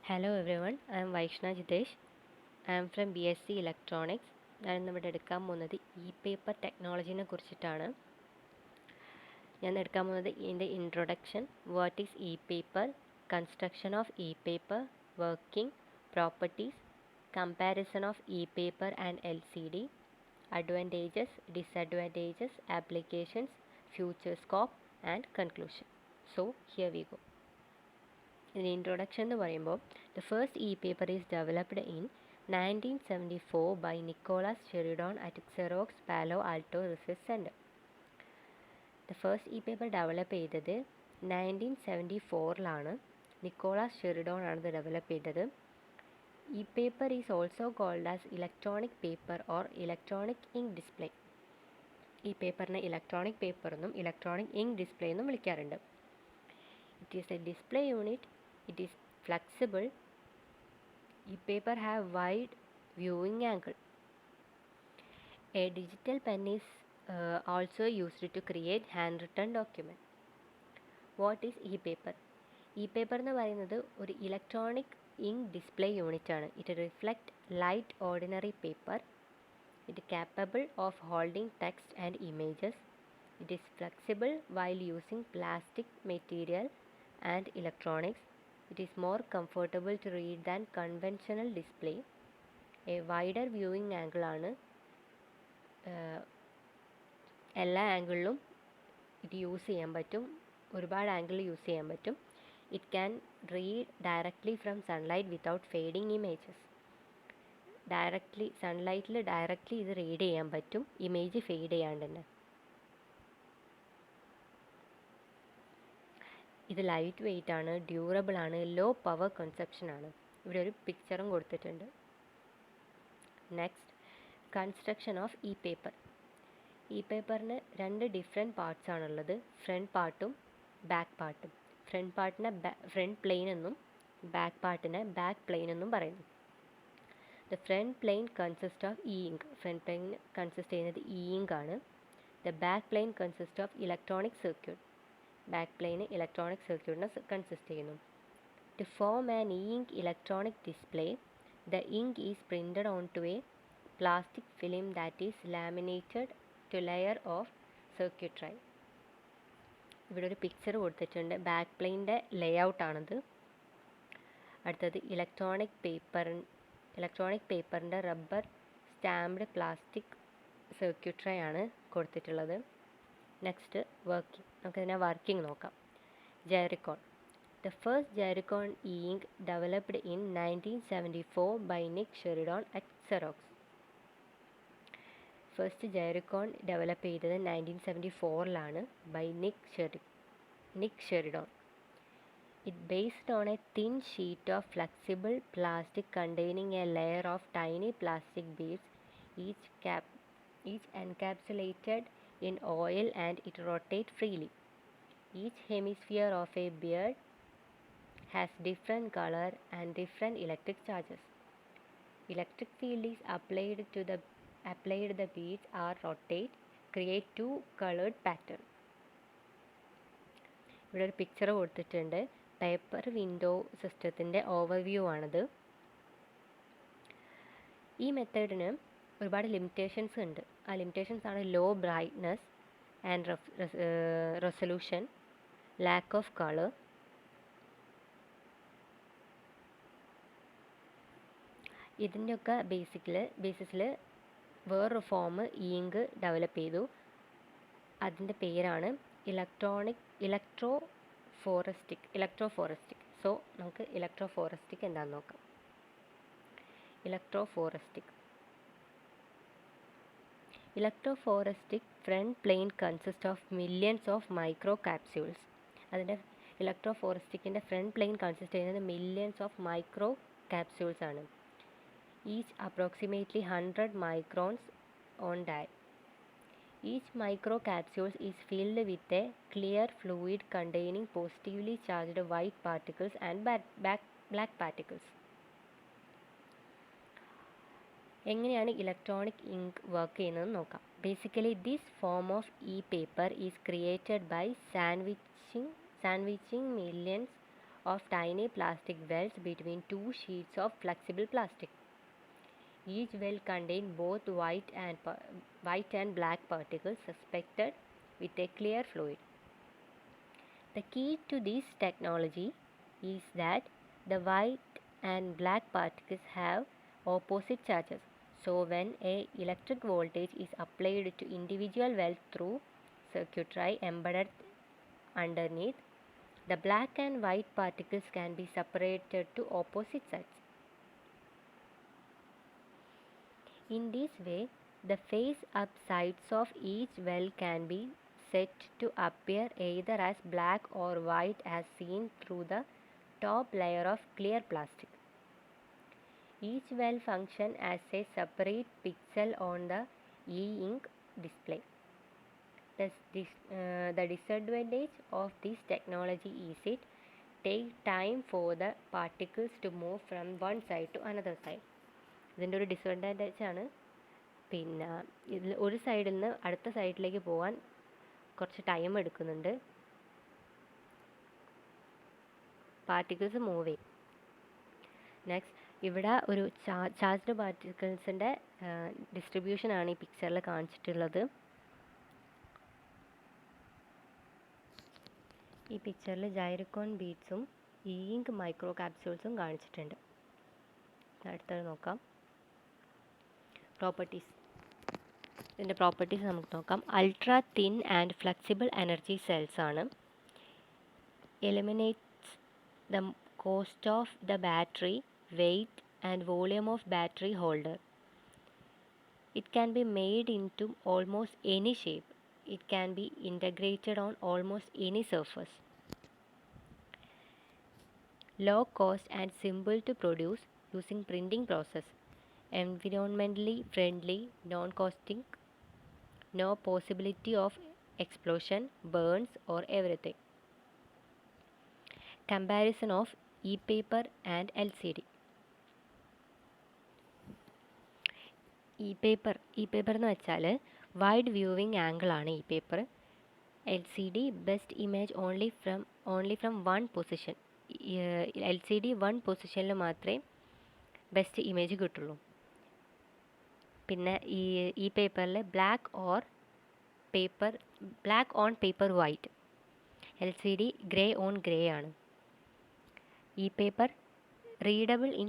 Hello everyone, I am Vaishna Jitesh. I am from BSc Electronics. ഞാൻ ഇന്നിവിടെ എടുക്കാൻ പോകുന്നത് പേപ്പർ ടെക്നോളജിനെ കുറിച്ചിട്ടാണ്. ഞാൻ എടുക്കാൻ പോകുന്നത് ഇതിൻ്റെ introduction, what is paper, construction of paper, working, properties, comparison of paper and LCD, advantages, disadvantages, applications, future scope and conclusion. So here we go. In introduction എന്ന് പറയുമ്പോൾ the first paper is developed in 1974 by Nicholas Sheridan at Xerox Palo Alto Research Center. The first paper develop ചെയ്തത് 1974 Nicholas Sheridon ആണ് ഇത് develop ചെയ്തത്. Paper is also called as electronic paper or electronic ink display. പേപ്പറിനെ electronic paper എന്നും electronic ink display എന്നും വിളിക്കാറുണ്ട്. It is a display unit. It is flexible. E-paper have wide viewing angle. A digital pen is also used to create handwritten document. What is e-paper? E-paper എന്ന് പറയുന്നത് ഒരു electronic ink display unit ആണ്. It reflect light ordinary paper. It capable of holding text and images. It is flexible while using plastic material and electronics. It is more comfortable to read than conventional display. A wider viewing angle ആണ്. എല്ലാ ആംഗിളിലും ഇത് use ചെയ്യാൻ പറ്റും. ഒരുപാട് angle use ചെയ്യാൻ പറ്റും. It can read directly from sunlight without fading images. സൺലൈറ്റിൽ directly ഇത് റീഡ് ചെയ്യാൻ പറ്റും, ഇമേജ് ഫെയ്ഡ് ചെയ്യാണ്ട് തന്നെ. ഇത് ലൈറ്റ് വെയ്റ്റ് ആണ്, ഡ്യൂറബിൾ ആണ്, ലോ പവർ കൺസപ്ഷൻ ആണ്. ഇവിടെ ഒരു പിക്ചറും കൊടുത്തിട്ടുണ്ട്. Next, construction of paper. പേപ്പറിന് രണ്ട് ഡിഫറെൻറ്റ് പാർട്സ് ആണുള്ളത്, ഫ്രണ്ട് പാർട്ടും ബാക്ക് പാർട്ടും. ഫ്രണ്ട് പാർട്ടിനെ ഫ്രണ്ട് പ്ലെയിൻ എന്നും ബാക്ക് പാർട്ടിനെ ബാക്ക് പ്ലെയിൻ എന്നും പറയുന്നു. The front plane consist of ink. Front plane consist ചെയ്യുന്നത് ഇങ്ക് ആണ്. The back plane consist of electronic circuit. Back plane electronic സർക്യൂട്ടിനെ കൺസിസ്റ്റ് ചെയ്യുന്നു. To form an ink electronic display, the ink is printed on to a plastic film that is laminated to layer of circuitry. ഇവിടെ ഒരു picture കൊടുത്തിട്ടുണ്ട്. Back പ്ലെയിൻ്റെ ലേ ഔട്ടാണിത്. അടുത്തത് electronic പേപ്പറിൻ്റെ റബ്ബർ സ്റ്റാമ്പ്ഡ് പ്ലാസ്റ്റിക് സർക്യൂട്രി ആണ് കൊടുത്തിട്ടുള്ളത്. Next, working. നമുക്കതിനെ വർക്കിംഗ് നോക്കാം. Gyricon. The first Gyricon ink developed in 1974 by Nick Sheridon at Xerox. First Gyricon develop ചെയ്തത് 1974 by Nick Sheridon. It based on a thin sheet of flexible plastic containing a layer of tiny plastic beads, each encapsulated in oil, and it rotates freely. Each hemisphere of a bead has different color and different electric charges. Electric field is applied the beads are rotate, create two colored pattern. ഇവിടെ ഒരു picture കൊടുത്തിട്ടുണ്ട്. Paper window സിസ്റ്റത്തിൻ്റെ overview ആണിത്. ഈ മെത്തേഡിന് ഒരുപാട് limitations ഉണ്ട്. ആ limitations ആണ് low brightness and resolution, lack of colour. ഇതിൻ്റെയൊക്കെ ബേസിസിൽ വേറൊരു ഫോം ഇങ്ക് ഡെവലപ്പ് ചെയ്തു. അതിൻ്റെ പേരാണ് ഇലക്ട്രോഫോറസ്റ്റിക്. സോ നമുക്ക് ഇലക്ട്രോഫോറസ്റ്റിക് എന്താണെന്ന് നോക്കാം. Electrophorestic front plane consists of millions of micro capsules. അതിൻ്റെ ഇലക്ട്രോഫോറസ്റ്റിക്കിൻ്റെ ഫ്രണ്ട് പ്ലെയിൻ കൺസിസ്റ്റ് ചെയ്യുന്നത് മില്യൺസ് ഓഫ് മൈക്രോ ക്യാപ്സ്യൂൾസ് ആണ്. Each approximately 100 microns on die. Each micro capsule is filled with a clear fluid containing positively charged white particles and black particles. എങ്ങനെയാണ് electronic ink work ചെയ്യുന്നതെന്ന് നോക്കാം. Basically this form of paper is created by sandwiching millions of tiny plastic wells between two sheets of flexible plastic. Each well contains both white and black particles suspended with a clear fluid. The key to this technology is that the white and black particles have opposite charges. So when a electric voltage is applied to individual wells through circuitry embedded underneath, the black and white particles can be separated to opposite sides. In this way, the face-up sides of each well can be set to appear either as black or white as seen through the top layer of clear plastic. Each well functions as a separate pixel on the e-ink display. The disadvantage of this technology is it takes time for the particles to move from one side to another side. ഇതിൻ്റെ ഒരു disadvantage ആണ്. പിന്നെ ഇതിൽ ഒരു സൈഡിൽ നിന്ന് അടുത്ത സൈഡിലേക്ക് പോകാൻ കുറച്ച് ടൈം എടുക്കുന്നുണ്ട്. പാർട്ടിക്കിൾസ് മൂവ് ചെയ്യും. നെക്സ്റ്റ് ഇവിടെ ഒരു ചാർജ്ഡ് പാർട്ടിക്കിൾസിൻ്റെ ഡിസ്ട്രിബ്യൂഷനാണ് ഈ പിക്ചറിൽ കാണിച്ചിട്ടുള്ളത്. ഈ പിക്ചറിൽ ജൈറോക്കോൺ ബീഡ്സും ഇങ്ക് മൈക്രോ ക്യാപ്സ്യൂൾസും കാണിച്ചിട്ടുണ്ട്. അടുത്തത് നോക്കാം. പ്രോപ്പർട്ടീസ്. ഇതിൻ്റെ പ്രോപ്പർട്ടീസ് നമുക്ക് നോക്കാം. Ultra thin and flexible energy cells ആണ്. Eliminates the cost of the battery, weight and volume of battery holder. It can be made into almost any shape. It can be integrated on almost any surface. Low cost and simple to produce using printing process. Environmentally friendly, non-costing, no possibility of explosion, burns or everything. Comparison of e-paper and LCD. e-paper എന്ന് വെച്ചാൽ wide viewing angle ആണ് ഈ paper. LCD best image only from one position. LCD one പൊസിഷനിൽ മാത്രമേ best image കിട്ടുള്ളൂ. പിന്നെ ഈ പേപ്പറിൽ black on paper white. LCD grey on grey ആണ്. ഈ പേപ്പർ റീഡബിൾ ഇൻ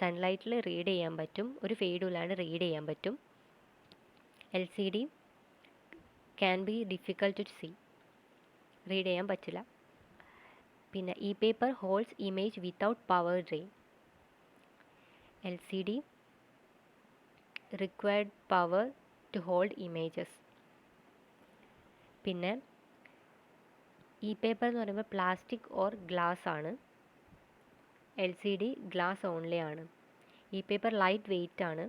സൺലൈറ്റിൽ റീഡ് ചെയ്യാൻ പറ്റും. ഒരു ഫെയ്ഡുമില്ലാണ്ട് റീഡ് ചെയ്യാൻ പറ്റും. LCD can be difficult to see. Read ചെയ്യാൻ പറ്റില്ല. പിന്നെ ഈ paper holds image without power drain. LCD required power to hold images. പിന്നെ ഈ പേപ്പർ എന്ന് പറയുമ്പോൾ പ്ലാസ്റ്റിക് ഓർ ഗ്ലാസ് ആണ്. LCD ഗ്ലാസ് ഓൺലി ആണ്. ഈ പേപ്പർ ലൈറ്റ് വെയ്റ്റ് ആണ്.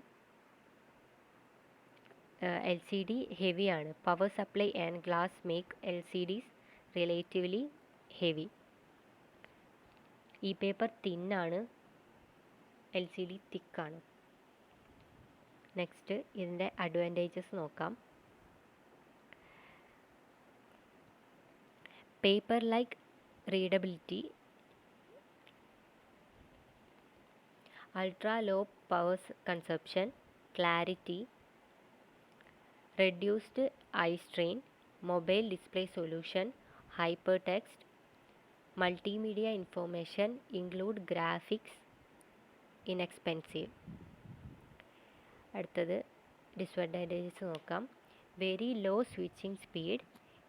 LCD ഹെവി ആണ്. Power supply and glass make LCDs relatively heavy. ഈ പേപ്പർ തിന്നാണ്. LCD തിക്കാണ്. നെക്സ്റ്റ് ഇതിൻ്റെ അഡ്വാൻറ്റേജസ് നോക്കാം. Paper like readability, ultra low power consumption, clarity, reduced eye strain, mobile display solution, hypertext, multimedia information, include graphics, inexpensive. അടുത്തത് disadvantages നോക്കാം. Very low switching speed,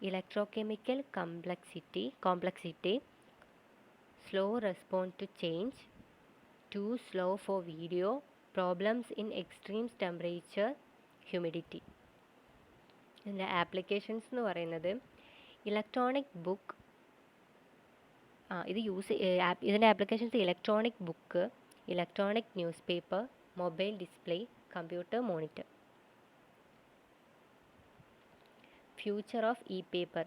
electrochemical complexity, slow response to change, too slow for video, problems in extreme temperature, humidity. ഇതിൻ്റെ applications എന്ന് പറയുന്നത് electronic book. ഇതിൻ്റെ applications electronic book, electronic news paper, mobile display, computer monitor. Future of e-paper.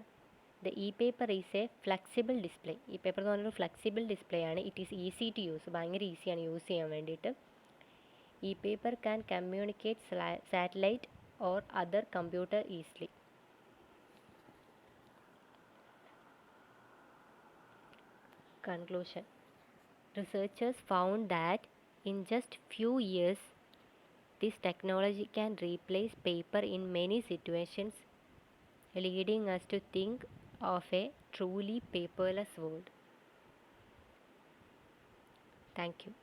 The e-paper is a flexible display. e-paper എന്ന് പറഞ്ഞൊരു flexible display ആണ്. It is easy to use. ഭയങ്കര ഈസിയാണ് use ചെയ്യാൻ വേണ്ടിയിട്ട്. e-paper can communicate satellite or other computer easily. Conclusion. Researchers found that in just few years, this technology can replace paper in many situations, leading us to think of a truly paperless world. Thank you.